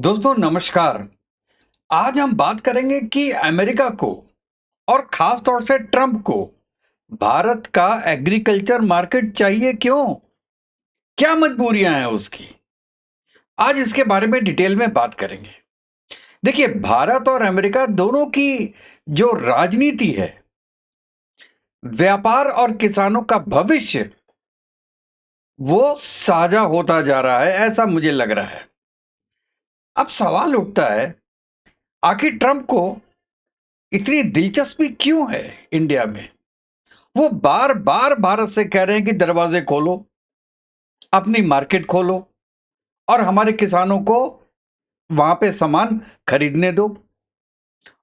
दोस्तों नमस्कार। आज हम बात करेंगे कि अमेरिका को और खास तौर से ट्रंप को भारत का एग्रीकल्चर मार्केट चाहिए क्यों? क्या मजबूरियां हैं उसकी? आज इसके बारे में डिटेल में बात करेंगे। देखिए, भारत और अमेरिका दोनों की जो राजनीति है, व्यापार और किसानों का भविष्य, वो साझा होता जा रहा है, ऐसा मुझे लग रहा है। अब सवाल उठता है, आखिर ट्रंप को इतनी दिलचस्पी क्यों है इंडिया में? वो बार बार भारत से कह रहे हैं कि दरवाजे खोलो, अपनी मार्केट खोलो और हमारे किसानों को वहां पे सामान खरीदने दो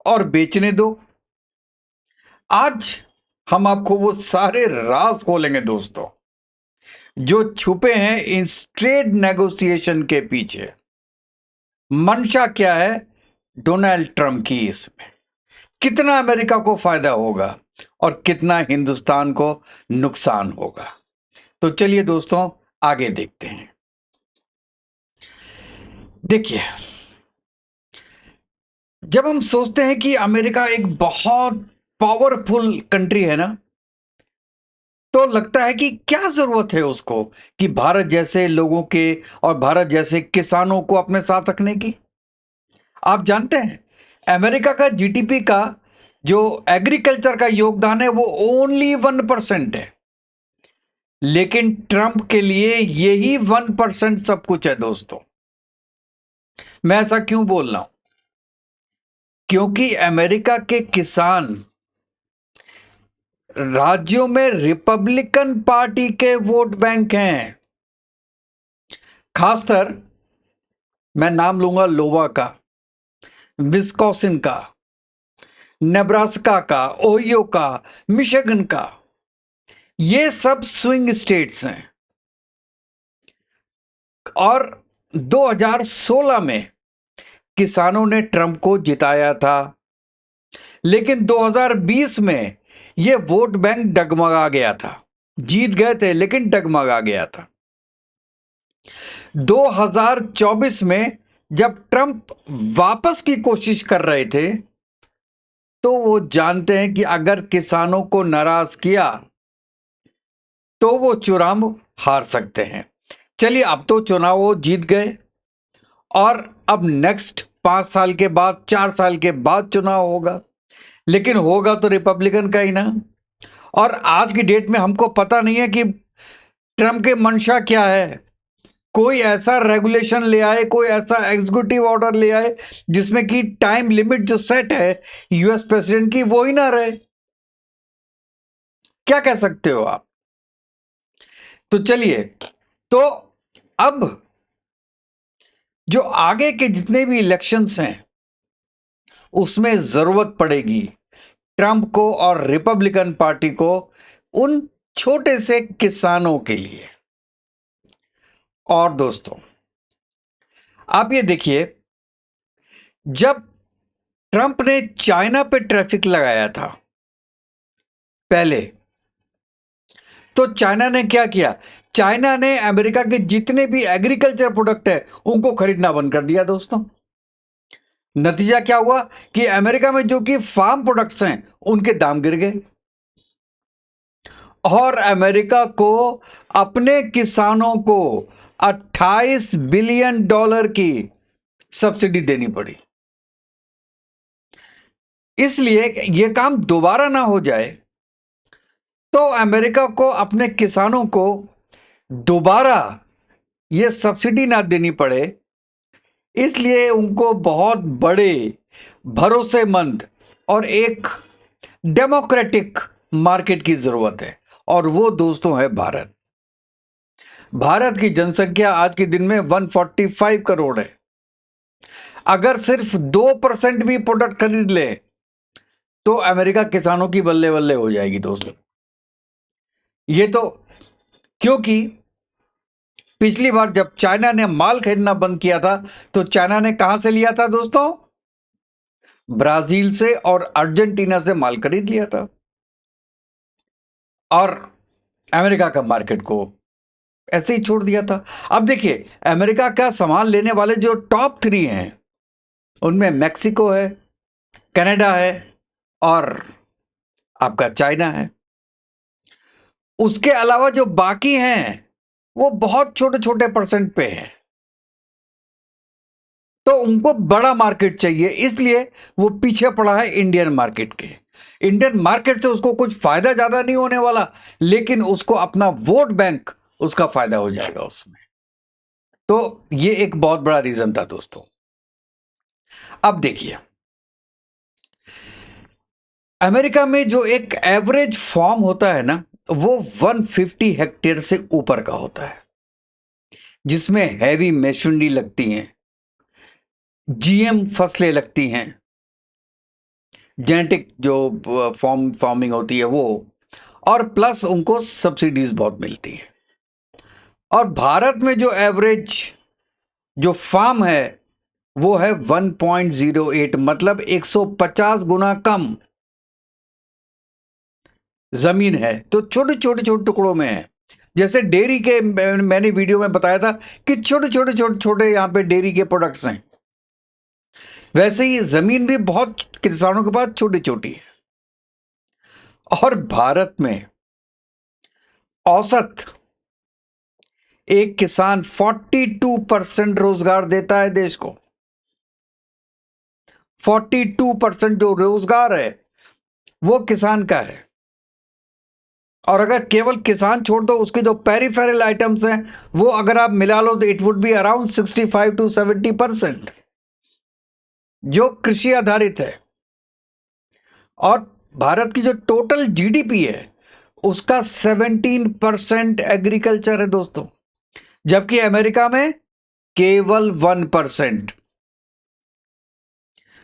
और बेचने दो। आज हम आपको वो सारे राज खोलेंगे दोस्तों, जो छुपे हैं इन ट्रेड नेगोशिएशन के पीछे। मंशा क्या है डोनाल्ड ट्रंप की इसमें? कितना अमेरिका को फायदा होगा और कितना हिंदुस्तान को नुकसान होगा? तो चलिए दोस्तों, आगे देखते हैं। देखिए, जब हम सोचते हैं कि अमेरिका एक बहुत पावरफुल कंट्री है ना, तो लगता है कि क्या जरूरत है उसको कि भारत जैसे लोगों के और भारत जैसे किसानों को अपने साथ रखने की। आप जानते हैं, अमेरिका का जीडीपी का जो एग्रीकल्चर का योगदान है वो ओनली 1% है, लेकिन ट्रंप के लिए यही 1% सब कुछ है दोस्तों। मैं ऐसा क्यों बोल रहा हूं? क्योंकि अमेरिका के किसान राज्यों में रिपब्लिकन पार्टी के वोट बैंक हैं। खासकर मैं नाम लूंगा लोवा का, विस्कॉसिन का, नेब्रास्का का, ओहियो का, मिशिगन का। ये सब स्विंग स्टेट्स हैं और 2016 में किसानों ने ट्रंप को जिताया था, लेकिन 2020 में ये वोट बैंक डगमगा गया था। जीत गए थे लेकिन डगमगा गया था। 2024 में जब ट्रंप वापस की कोशिश कर रहे थे, तो वो जानते हैं कि अगर किसानों को नाराज किया तो वो चुनाव हार सकते हैं। चलिए, अब तो चुनाव वो जीत गए और अब नेक्स्ट 5 साल के बाद, 4 साल के बाद चुनाव होगा, लेकिन होगा तो रिपब्लिकन का ही ना। और आज की डेट में हमको पता नहीं है कि ट्रंप के मंशा क्या है। कोई ऐसा रेगुलेशन ले आए, कोई ऐसा एग्जीक्यूटिव ऑर्डर ले आए जिसमें कि टाइम लिमिट जो सेट है यूएस प्रेसिडेंट की, वो ही ना रहे। क्या कह सकते हो आप? तो चलिए, तो अब जो आगे के जितने भी इलेक्शंस हैं उसमें जरूरत पड़ेगी ट्रंप को और रिपब्लिकन पार्टी को उन छोटे से किसानों के लिए। और दोस्तों, आप ये देखिए, जब ट्रंप ने चाइना पे ट्रैफिक लगाया था पहले, तो चाइना ने क्या किया? चाइना ने अमेरिका के जितने भी एग्रीकल्चर प्रोडक्ट है उनको खरीदना बंद कर दिया दोस्तों। नतीजा क्या हुआ कि अमेरिका में जो कि फार्म प्रोडक्ट्स हैं उनके दाम गिर गए और अमेरिका को अपने किसानों को 28 बिलियन डॉलर की सब्सिडी देनी पड़ी। इसलिए यह काम दोबारा ना हो जाए, तो अमेरिका को अपने किसानों को दोबारा यह सब्सिडी ना देनी पड़े, इसलिए उनको बहुत बड़े, भरोसेमंद और एक डेमोक्रेटिक मार्केट की जरूरत है, और वो दोस्तों है भारत। भारत की जनसंख्या आज के दिन में 145 करोड़ है। अगर सिर्फ 2% भी प्रोडक्ट खरीद ले तो अमेरिका किसानों की बल्ले बल्ले हो जाएगी दोस्तों। ये तो क्योंकि पिछली बार जब चाइना ने माल खरीदना बंद किया था, तो चाइना ने कहां से लिया था दोस्तों? ब्राजील से और अर्जेंटीना से माल खरीद लिया था और अमेरिका का मार्केट को ऐसे ही छोड़ दिया था। अब देखिए, अमेरिका का सामान लेने वाले जो टॉप 3 हैं उनमें मैक्सिको है, कनाडा है और आपका चाइना है। उसके अलावा जो बाकी हैं वो बहुत छोटे छोटे परसेंट पे हैं, तो उनको बड़ा मार्केट चाहिए, इसलिए वो पीछे पड़ा है इंडियन मार्केट के। इंडियन मार्केट से उसको कुछ फायदा ज्यादा नहीं होने वाला, लेकिन उसको अपना वोट बैंक उसका फायदा हो जाएगा उसमें। तो ये एक बहुत बड़ा रीजन था दोस्तों। अब देखिए, अमेरिका में जो एक एवरेज फार्म होता है ना, वो 150 हेक्टेयर से ऊपर का होता है, जिसमें हैवी मशीनरी लगती हैं, जीएम फसलें लगती हैं, जेनेटिक जो फार्मिंग होती है वो, और प्लस उनको सब्सिडीज बहुत मिलती हैं। और भारत में जो एवरेज जो फार्म है वो है 1.08, मतलब 150 गुना कम जमीन है, तो छोटे छोटे छोटे टुकड़ों में है। जैसे डेयरी के मैंने वीडियो में बताया था कि छोटे छोटे छोटे छोटे यहाँ पे डेयरी के प्रोडक्ट्स हैं, वैसे ही जमीन भी बहुत किसानों के पास छोटी छोटी है। और भारत में औसत एक किसान 42% रोजगार देता है देश को। 42% जो रोजगार है वो किसान का है। और अगर केवल किसान छोड़ दो, उसके जो पेरिफेरल आइटम्स हैं वो अगर आप मिला लो तो it would be around 65 to 70% जो कृषि आधारित है। और भारत की जो टोटल जीडीपी है उसका 17% एग्रीकल्चर है दोस्तों, जबकि अमेरिका में केवल 1%।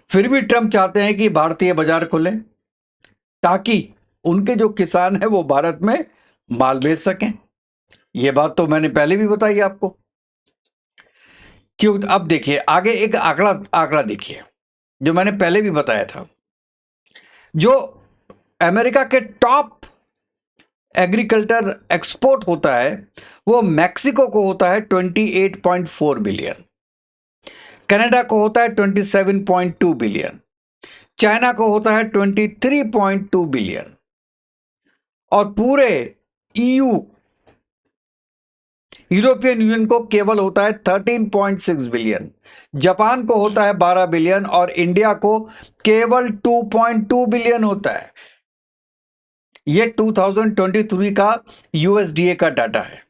फिर भी ट्रंप चाहते हैं कि भारतीय बाजार खुले ताकि उनके जो किसान हैं वो भारत में माल बेच सकें। ये बात तो मैंने पहले भी बताई आपको। क्यों? अब देखिए आगे एक आंकड़ा आंकड़ा देखिए जो मैंने पहले भी बताया था। जो अमेरिका के टॉप एग्रीकल्चर एक्सपोर्ट होता है वो मैक्सिको को होता है 28.4 बिलियन, कनाडा को होता है 27.2 बिलियन, चाइना को होता है 23.2 बिलियन, और पूरे ईयू यूरोपियन यूनियन को केवल होता है 13.6 बिलियन, जापान को होता है 12 बिलियन और इंडिया को केवल 2.2 बिलियन होता है। ये 2023 का यूएसडीए का डाटा है।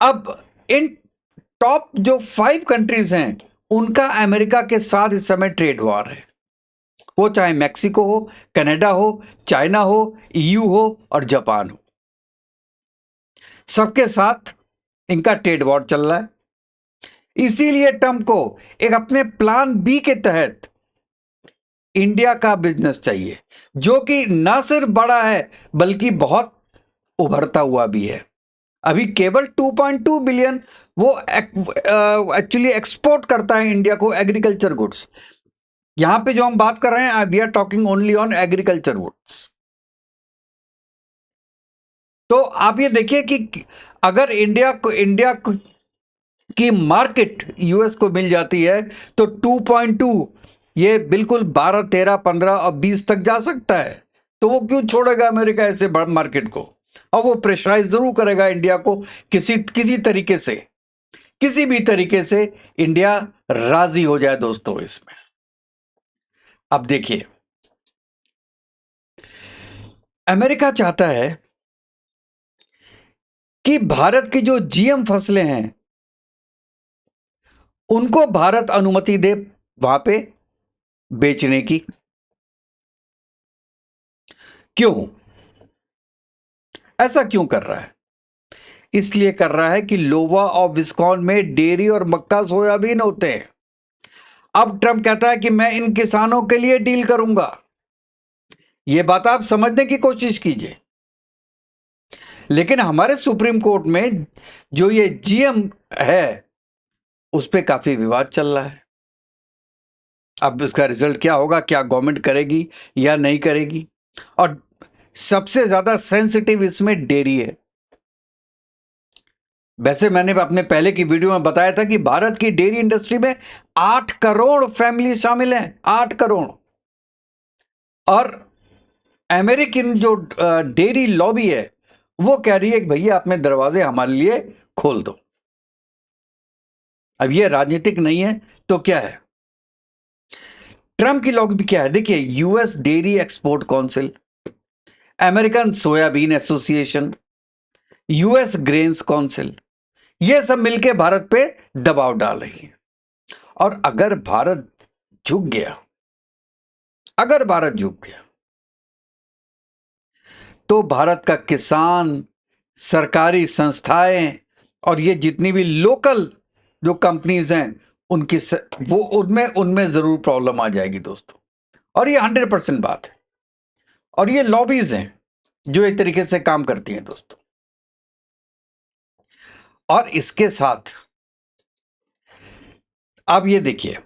अब इन टॉप जो 5 कंट्रीज हैं उनका अमेरिका के साथ इस समय ट्रेड वॉर है, वो चाहे मैक्सिको हो, कनाडा हो, चाइना हो, ईयू हो और जापान हो, सबके साथ इनका ट्रेड वॉर चल रहा है। इसीलिए ट्रंप को एक अपने प्लान बी के तहत इंडिया का बिजनेस चाहिए, जो कि ना सिर्फ बड़ा है बल्कि बहुत उभरता हुआ भी है। अभी केवल 2.2 बिलियन वो एक्चुअली एक्सपोर्ट करता है इंडिया को एग्रीकल्चर गुड्स। यहां पे जो हम बात कर रहे हैं we are talking only on agriculture goods. तो आप ये देखिए कि अगर इंडिया की मार्केट यूएस को मिल जाती है तो 2.2 ये बिल्कुल 12, 13, 15 और 20 तक जा सकता है। तो वो क्यों छोड़ेगा अमेरिका ऐसे बड़ मार्केट को? और वो प्रेशराइज जरूर करेगा इंडिया को किसी तरीके से, किसी भी तरीके से इंडिया राजी हो जाए दोस्तों इसमें। अब देखिए, अमेरिका चाहता है कि भारत की जो जीएम फसलें हैं उनको भारत अनुमति दे वहां पे बेचने की। क्यों? ऐसा क्यों कर रहा है? इसलिए कर रहा है कि लोवा और विस्कॉन में डेयरी और मक्का सोयाबीन होते हैं। अब ट्रंप कहता है कि मैं इन किसानों के लिए डील करूंगा। यह बात आप समझने की कोशिश कीजिए। लेकिन हमारे सुप्रीम कोर्ट में जो ये जीएम है उस पर काफी विवाद चल रहा है। अब इसका रिजल्ट क्या होगा, क्या गवर्नमेंट करेगी या नहीं करेगी? और सबसे ज्यादा सेंसिटिव इसमें डेयरी है। वैसे मैंने अपने पहले की वीडियो में बताया था कि भारत की डेयरी इंडस्ट्री में 8 करोड़ फैमिली शामिल हैं, 8 करोड़। और अमेरिकन जो डेयरी लॉबी है वो कह रही है कि भैया अपने दरवाजे हमारे लिए खोल दो। अब ये राजनीतिक नहीं है तो क्या है? ट्रम्प की लॉबी क्या है? देखिए, US dairy export council, American soybean association, US grains council, ये सब मिलकर भारत पे दबाव डाल रही है। और अगर भारत झुक गया, अगर भारत झुक गया तो भारत का किसान, सरकारी संस्थाएं और ये जितनी भी लोकल जो कंपनीज हैं उनकी वो उनमें उनमें जरूर प्रॉब्लम आ जाएगी दोस्तों। और ये 100% बात है। और ये लॉबीज हैं जो एक तरीके से काम करती हैं दोस्तों। और इसके साथ आप ये देखिए,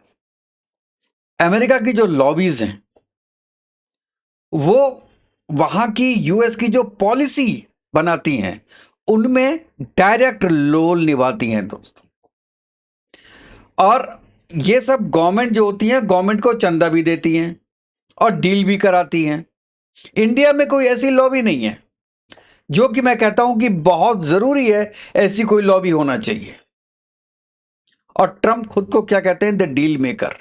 अमेरिका की जो लॉबीज हैं वो वहां की यूएस की जो पॉलिसी बनाती हैं उनमें डायरेक्ट रोल निभाती हैं दोस्तों। और ये सब गवर्नमेंट जो होती है, गवर्नमेंट को चंदा भी देती हैं और डील भी कराती हैं। इंडिया में कोई ऐसी लॉबी नहीं है, जो कि मैं कहता हूं कि बहुत जरूरी है ऐसी कोई लॉबी होना चाहिए। और ट्रंप खुद को क्या कहते हैं? The deal maker,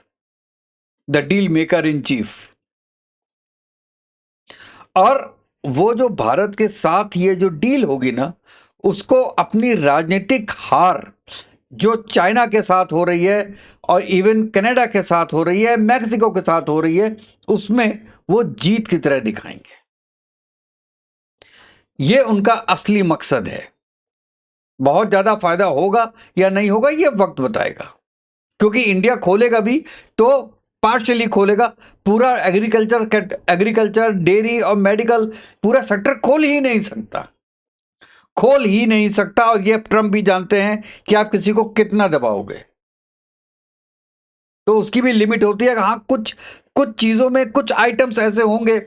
the deal maker in chief. और वो जो भारत के साथ ये जो डील होगी ना, उसको अपनी राजनीतिक हार जो चाइना के साथ हो रही है और इवन कनाडा के साथ हो रही है, मैक्सिको के साथ हो रही है, उसमें वो जीत की तरह दिखाएंगे। ये उनका असली मकसद है। बहुत ज्यादा फायदा होगा या नहीं होगा ये वक्त बताएगा, क्योंकि इंडिया खोलेगा भी तो पार्शियली खोलेगा। पूरा एग्रीकल्चर, डेयरी और मेडिकल पूरा सेक्टर खोल ही नहीं सकता, खोल ही नहीं सकता। और ये ट्रम्प भी जानते हैं कि आप किसी को कितना दबाओगे। तो उसकी भी लिमिट होती है। हाँ, कुछ कुछ चीजों में कुछ आइटम्स ऐसे होंगे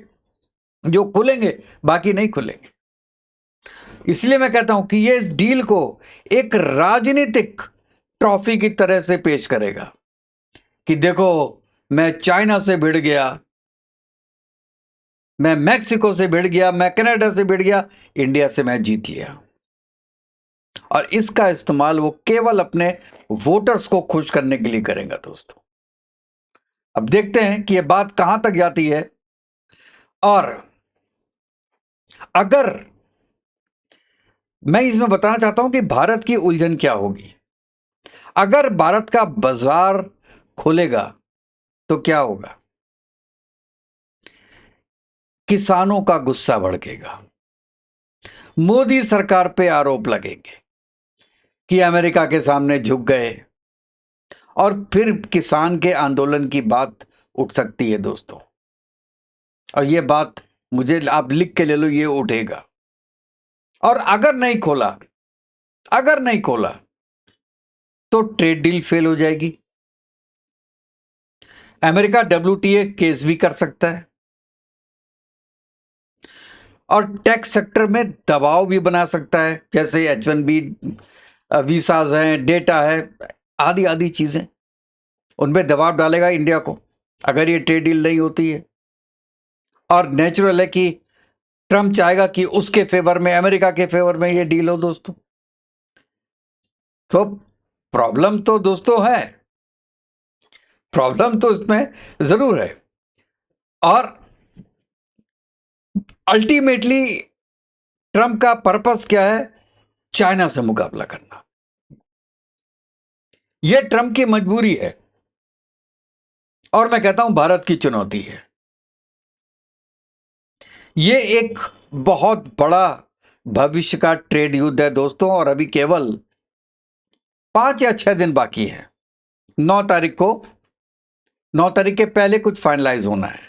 जो खुलेंगे, बाकी नहीं खुलेंगे। इसलिए मैं कहता हूं कि ये इस डील को एक राजनीतिक ट्रॉफी की तरह से पेश करेगा कि देखो, मैं चाइना से भिड़ गया, मैं मैक्सिको से भिड़ गया, मैं कनाडा से भिड़ गया, इंडिया से मैं जीत लिया। और इसका इस्तेमाल वो केवल अपने वोटर्स को खुश करने के लिए करेगा दोस्तों। अब देखते हैं कि ये बात कहां तक जाती है। और अगर मैं इसमें बताना चाहता हूं कि भारत की उलझन क्या होगी। अगर भारत का बाजार खुलेगा तो क्या होगा? किसानों का गुस्सा भड़केगा, मोदी सरकार पे आरोप लगेंगे कि अमेरिका के सामने झुक गए, और फिर किसान के आंदोलन की बात उठ सकती है दोस्तों। और ये बात मुझे आप लिख के ले लो, ये उठेगा। और अगर नहीं खोला, अगर नहीं खोला तो ट्रेड डील फेल हो जाएगी। अमेरिका WTA केस भी कर सकता है और टैक्स सेक्टर में दबाव भी बना सकता है, जैसे H1B वीसाज हैं, डेटा है, आदि आदि चीजें, उनमें दबाव डालेगा इंडिया को अगर ये ट्रेड डील नहीं होती है। और नेचुरल है कि ट्रम्प चाहेगा कि उसके फेवर में, अमेरिका के फेवर में ये डील हो दोस्तों। तो प्रॉब्लम तो दोस्तों है, प्रॉब्लम तो इसमें जरूर है। और अल्टीमेटली ट्रम्प का पर्पस क्या है? चाइना से मुकाबला करना। यह ट्रम्प की मजबूरी है और मैं कहता हूं भारत की चुनौती है। यह एक बहुत बड़ा भविष्य का ट्रेड युद्ध है दोस्तों। और अभी केवल 5 या 6 दिन बाकी है। 9 तारीख को, 9 तारीख के पहले कुछ फाइनलाइज होना है।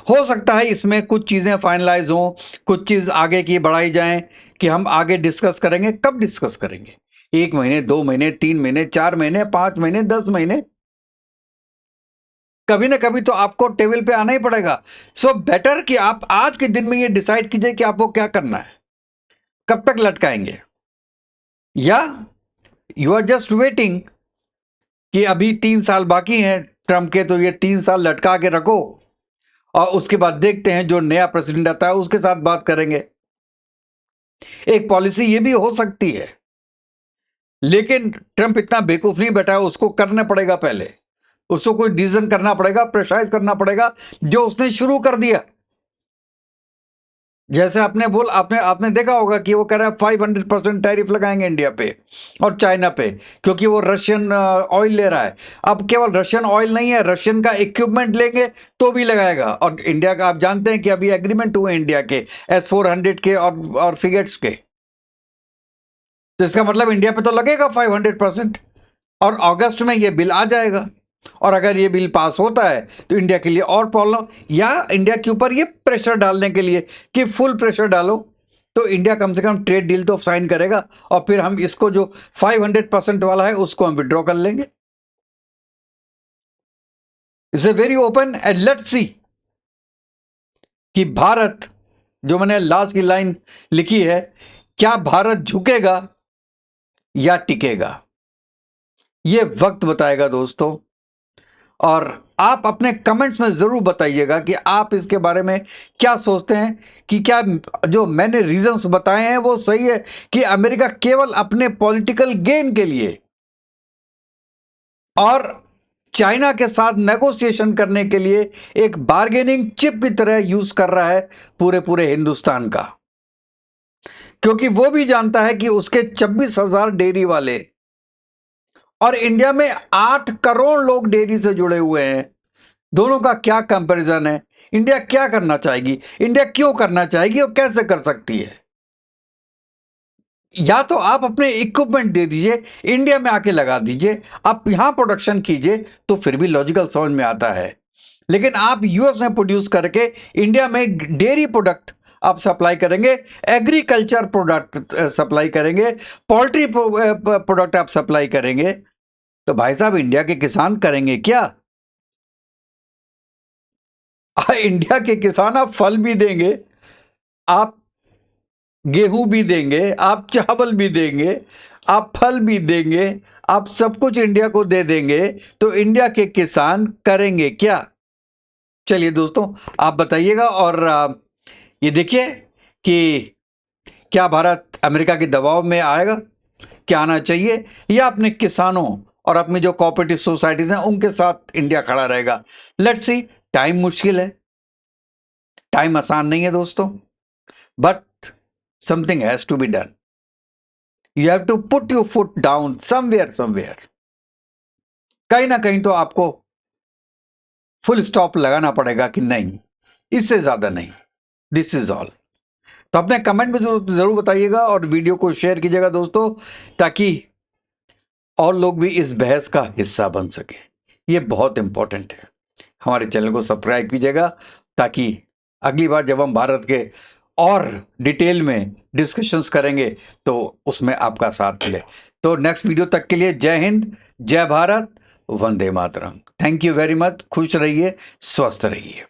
हो सकता है इसमें कुछ चीजें फाइनलाइज हों, कुछ चीज आगे की बढ़ाई जाएं कि हम आगे डिस्कस करेंगे। कब डिस्कस करेंगे? 1 महीने, 2 महीने, 3 महीने, 4 महीने, 5 महीने, 10 महीने, कभी ना कभी तो आपको टेबल पे आना ही पड़ेगा। सो बेटर कि आप आज के दिन में ये डिसाइड कीजिए कि आपको क्या करना है, कब तक लटकाएंगे। या यू आर जस्ट वेटिंग कि अभी 3 साल बाकी हैं ट्रम्प के, तो ये 3 साल लटका के रखो और उसके बाद देखते हैं जो नया प्रेसिडेंट आता है उसके साथ बात करेंगे। एक पॉलिसी ये भी हो सकती है, लेकिन ट्रम्प इतना बेवकूफ नहीं बैठा है, उसको करना पड़ेगा पहले, उसको कोई डिसीजन करना पड़ेगा, प्रेशराइज करना पड़ेगा जो उसने शुरू कर दिया। जैसे आपने देखा होगा कि वो कह रहा है 500% टैरिफ लगाएंगे इंडिया पे और चाइना पे, क्योंकि वो रशियन ऑयल ले रहा है। अब केवल रशियन ऑयल नहीं है, रशियन का इक्विपमेंट लेंगे तो भी लगाएगा। और इंडिया का आप जानते हैं कि अभी एग्रीमेंट हुए इंडिया के S-400 के और फ्रिगेट्स के, तो इसका मतलब इंडिया पे तो लगेगा 500%। और अगस्त में ये बिल आ जाएगा, और अगर ये बिल पास होता है तो इंडिया के लिए और प्रॉब्लम, या इंडिया के ऊपर ये प्रेशर डालने के लिए कि फुल प्रेशर डालो, तो इंडिया कम से कम ट्रेड डील तो साइन करेगा, और फिर हम इसको जो 500% वाला है उसको हम विड्रॉ कर लेंगे। It's a very open and let's see कि भारत, जो मैंने लास्ट की लाइन लिखी है, क्या भारत झुकेगा या टिकेगा, ये वक्त बताएगा दोस्तों। और आप अपने कमेंट्स में ज़रूर बताइएगा कि आप इसके बारे में क्या सोचते हैं, कि क्या जो मैंने रीजंस बताए हैं वो सही है, कि अमेरिका केवल अपने पॉलिटिकल गेन के लिए और चाइना के साथ नेगोशिएशन करने के लिए एक बार्गेनिंग चिप की तरह यूज कर रहा है पूरे हिंदुस्तान का, क्योंकि वो भी जानता है कि उसके 26,000 डेयरी वाले और इंडिया में 8 करोड़ लोग डेयरी से जुड़े हुए हैं, दोनों का क्या कंपैरिजन है। इंडिया क्या करना चाहेगी, इंडिया क्यों करना चाहेगी और कैसे कर सकती है। या तो आप अपने इक्विपमेंट दे दीजिए, इंडिया में आके लगा दीजिए, आप यहां प्रोडक्शन कीजिए, तो फिर भी लॉजिकल समझ में आता है। लेकिन आप यूएस में प्रोड्यूस करके इंडिया में डेयरी प्रोडक्ट आप सप्लाई करेंगे, एग्रीकल्चर प्रोडक्ट सप्लाई करेंगे, पोल्ट्री प्रोडक्ट आप सप्लाई करेंगे, तो भाई साहब इंडिया के किसान करेंगे क्या। इंडिया के किसान आप फल भी देंगे, आप गेहूं भी देंगे, आप चावल भी देंगे, आप फल भी देंगे, आप सब कुछ इंडिया को दे देंगे, तो इंडिया के किसान करेंगे क्या। चलिए दोस्तों, आप बताइएगा, और ये देखिए कि क्या भारत अमेरिका के दबाव में आएगा, क्या आना चाहिए, या अपने किसानों और अपनी जो कोऑपरेटिव सोसाइटीज हैं उनके साथ इंडिया खड़ा रहेगा। Let's see. टाइम मुश्किल है, टाइम आसान नहीं है दोस्तों, but something has to be done. You have to put your foot down somewhere. कहीं ना कहीं तो आपको फुल स्टॉप लगाना पड़ेगा कि नहीं, इससे ज्यादा नहीं, दिस इज ऑल। तो अपने कमेंट में जरूर बताइएगा और वीडियो को शेयर कीजिएगा दोस्तों, ताकि और लोग भी इस बहस का हिस्सा बन सके। ये बहुत इंपॉर्टेंट है। हमारे चैनल को सब्सक्राइब कीजिएगा, ताकि अगली बार जब हम भारत के और डिटेल में डिस्कशंस करेंगे तो उसमें आपका साथ मिले। तो नेक्स्ट वीडियो तक के लिए जय हिंद, जय भारत, वंदे मातरम। Thank you very much. खुश रहिए, स्वस्थ रहिए।